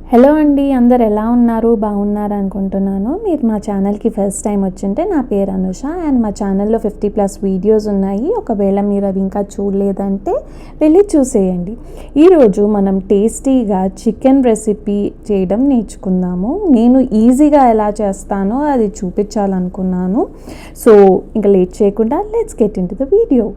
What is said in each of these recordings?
Hello అండి, అందరు ఎలా ఉన్నారు? బాగున్నారు అనుకుంటున్నాను. మీరు మా ఛానల్కి ఫస్ట్ టైం వచ్చింటే నా పేరు అనుష అండ్ మా ఛానల్లో 50+ వీడియోస్ ఉన్నాయి. ఒకవేళ మీరు అవి ఇంకా చూడలేదంటే వెళ్ళి చూసేయండి. ఈరోజు మనం టేస్టీగా చికెన్ రెసిపీ చేయడం నేర్చుకుందాము. నేను ఈజీగా ఎలా చేస్తానో అది చూపించాలనుకున్నాను. సో ఇంకా లేట్ చేయకుండా let's get in to the video.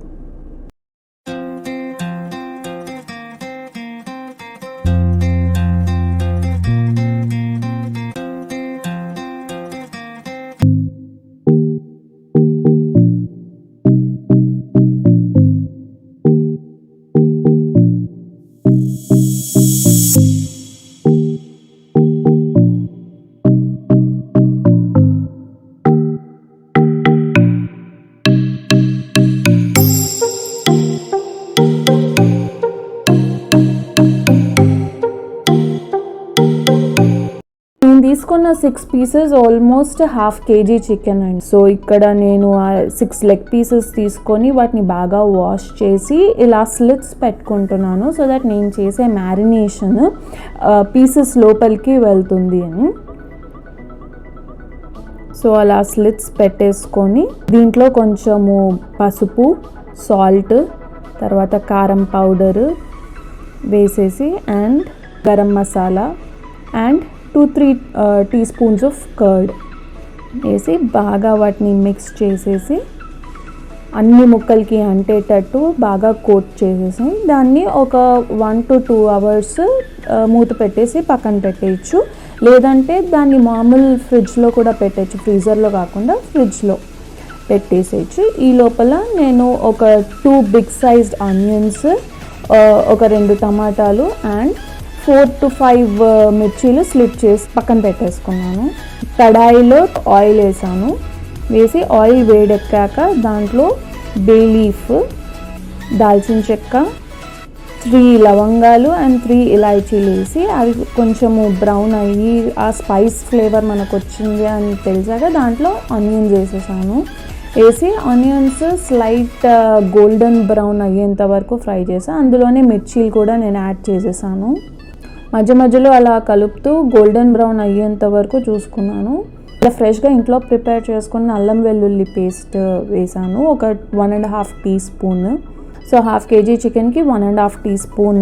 తీసుకున్న 6 పీసెస్ ఆల్మోస్ట్ 1/2 kg చికెన్ అండి. సో ఇక్కడ నేను 6 లెగ్ పీసెస్ తీసుకొని వాటిని బాగా వాష్ చేసి ఇలా స్లిట్స్ పెట్టుకుంటున్నాను. సో దట్ నేను చేసే మ్యారినేషన్ పీసెస్ లోపలికి వెళ్తుంది అని. సో అలా స్లిట్స్ పెట్టేసుకొని దీంట్లో కొంచెము పసుపు, సాల్ట్, తర్వాత కారం పౌడరు వేసేసి and garam masala and 2-3 teaspoons of curd వేసి బాగా వాటిని మిక్స్ చేసేసి అన్ని ముక్కలకి అంటేటట్టు బాగా కోట్ చేసేసి దాన్ని ఒక 1 to 2 hours మూత పెట్టేసి పక్కన పెట్టేయచ్చు. లేదంటే దాన్ని మామూలు ఫ్రిడ్జ్లో కూడా పెట్టచ్చు, ఫ్రీజర్లో కాకుండా ఫ్రిడ్జ్లో పెట్టేసేయచ్చు. ఈ లోపల నేను ఒక 2 బిగ్ సైజ్డ్ ఆనియన్స్, ఒక 2 టమాటాలు అండ్ 4 to 5 మిర్చీలు స్లిట్ చేసి పక్కన పెట్టేసుకున్నాను. కడాయిలో ఆయిల్ వేసి ఆయిల్ వేడెక్కాక దాంట్లో బే లీఫ్, దాల్చిన చెక్క, 3 లవంగాలు అండ్ 3 ఇలాచీలు వేసి అవి కొంచెము బ్రౌన్ అయ్యి ఆ స్పైస్ ఫ్లేవర్ మనకు వచ్చింది అని తెలిసాక దాంట్లో ఆనియన్స్ వేసి ఆనియన్స్ స్లైట్ గోల్డెన్ బ్రౌన్ అయ్యేంత వరకు ఫ్రై చేసి అందులోనే మిర్చీలు కూడా నేను యాడ్ చేసేసాను. మధ్య మధ్యలో అలా కలుపుతూ గోల్డెన్ బ్రౌన్ అయ్యేంత వరకు చూసుకున్నాను. ఇలా ఫ్రెష్గా ఇంట్లో ప్రిపేర్ చేసుకున్న అల్లం వెల్లుల్లి పేస్ట్ వేసాను, ఒక 1.5 teaspoon. సో 1/2 kg చికెన్కి 1.5 teaspoon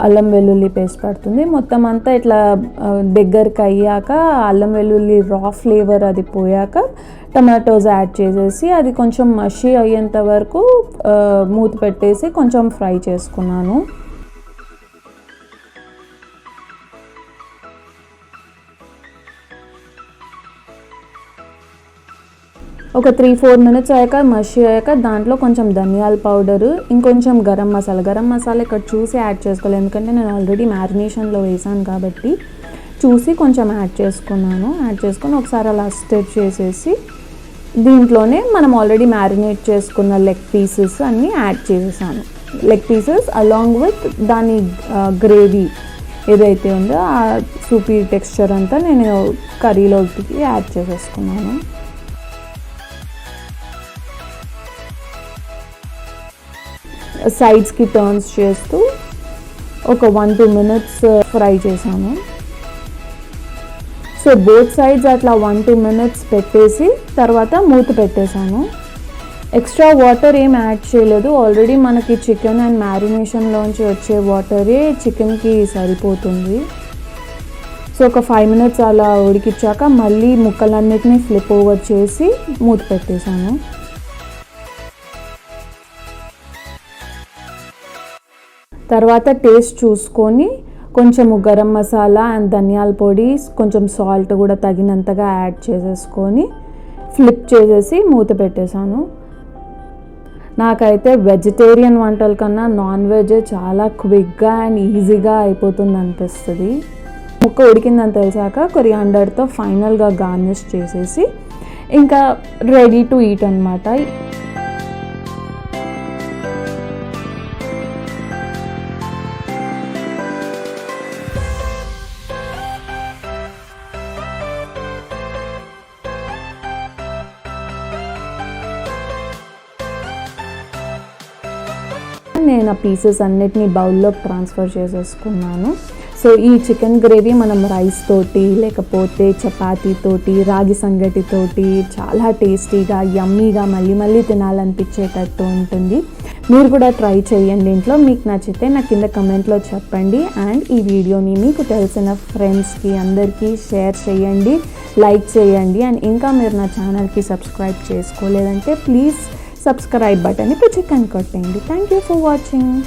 అల్లం వెల్లుల్లి పేస్ట్ పడుతుంది. మొత్తం అంతా ఇట్లా దగ్గరికి అయ్యాక అల్లం వెల్లుల్లి రా ఫ్లేవర్ అది పోయాక టమాటోస్ యాడ్ చేసేసి అది కొంచెం మషీ అయ్యేంత వరకు మూత పెట్టేసి కొంచెం ఫ్రై చేసుకున్నాను. ఒక 3-4 minutes అయ్యాక మషి అయ్యాక దాంట్లో కొంచెం ధనియాల పౌడరు, ఇంకొంచెం గరం మసాలా ఇక్కడ చూసి యాడ్ చేసుకోవాలి, ఎందుకంటే నేను ఆల్రెడీ మ్యారినేషన్లో వేసాను కాబట్టి చూసి కొంచెం యాడ్ చేసుకొని ఒకసారి అలా స్టిర్ చేసేసి దీంట్లోనే మనం ఆల్రెడీ మ్యారినేట్ చేసుకున్న లెగ్ పీసెస్ అన్నీ యాడ్ చేసేసాను. లెగ్ పీసెస్ అలాంగ్ విత్ దాని గ్రేవీ ఏదైతే ఉందో ఆ సూపీ టెక్స్చర్ అంతా నేను కర్రీలోకి యాడ్ చేసేసుకున్నాను. సైడ్స్కి టర్న్స్ చేస్తూ ఒక 1-2 minutes ఫ్రై చేశాను. సో బోత్ సైడ్స్ అట్లా 1-2 minutes పెట్టేసి తర్వాత మూత పెట్టేశాను. ఎక్స్ట్రా వాటర్ ఏం యాడ్ చేయలేదు, ఆల్రెడీ మనకి చికెన్ అండ్ మ్యారినేషన్లోంచి వచ్చే వాటరే చికెన్కి సరిపోతుంది. సో ఒక 5 minutes అలా ఉడికించాక మళ్ళీ ముక్కలన్నిటినీ ఫ్లిప్ ఓవర్ చేసి మూత పెట్టేశాను. తర్వాత టేస్ట్ చూసుకొని కొంచెము గరం మసాలా అండ్ ధనియాల పొడి, కొంచెం సాల్ట్ కూడా తగినంతగా యాడ్ చేసేసుకొని ఫ్లిప్ చేసేసి మూత పెట్టేశాను. నాకైతే వెజిటేరియన్ వంటల కన్నా నాన్ వెజ్ చాలా క్విక్గా అండ్ ఈజీగా అయిపోతుంది అనిపిస్తుంది. ముక్క ఉడికిందని తెలిసాక కొరియాండర్తో ఫైనల్గా గార్నిష్ చేసేసి ఇంకా రెడీ టు ఈట్ అన్నమాట. నేను ఆ పీసెస్ అన్నిటిని బౌల్లోకి ట్రాన్స్ఫర్ చేసేసుకున్నాను. సో ఈ చికెన్ గ్రేవీ మనం రైస్ తోటి లేకపోతే చపాతీ తోటి రాగి సంగటి తోటి చాలా టేస్టీగా యమ్మీగా మళ్ళీ మళ్ళీ తినాలనిపించేటట్టు ఉంటుంది. మీరు కూడా ట్రై చేయండి ఇంట్లో. మీకు నచ్చితే నా కింద కమెంట్లో చెప్పండి. అండ్ ఈ వీడియోని మీకు తెలిసిన ఫ్రెండ్స్కి అందరికీ షేర్ చేయండి, లైక్ చేయండి. అండ్ ఇంకా మీరు నా ఛానల్కి సబ్స్క్రైబ్ చేసుకోలేదంటే ప్లీజ్ సబ్స్క్రైబ్ బటన్ని పిచ్చుకొని కొట్టండి. Thank you for watching.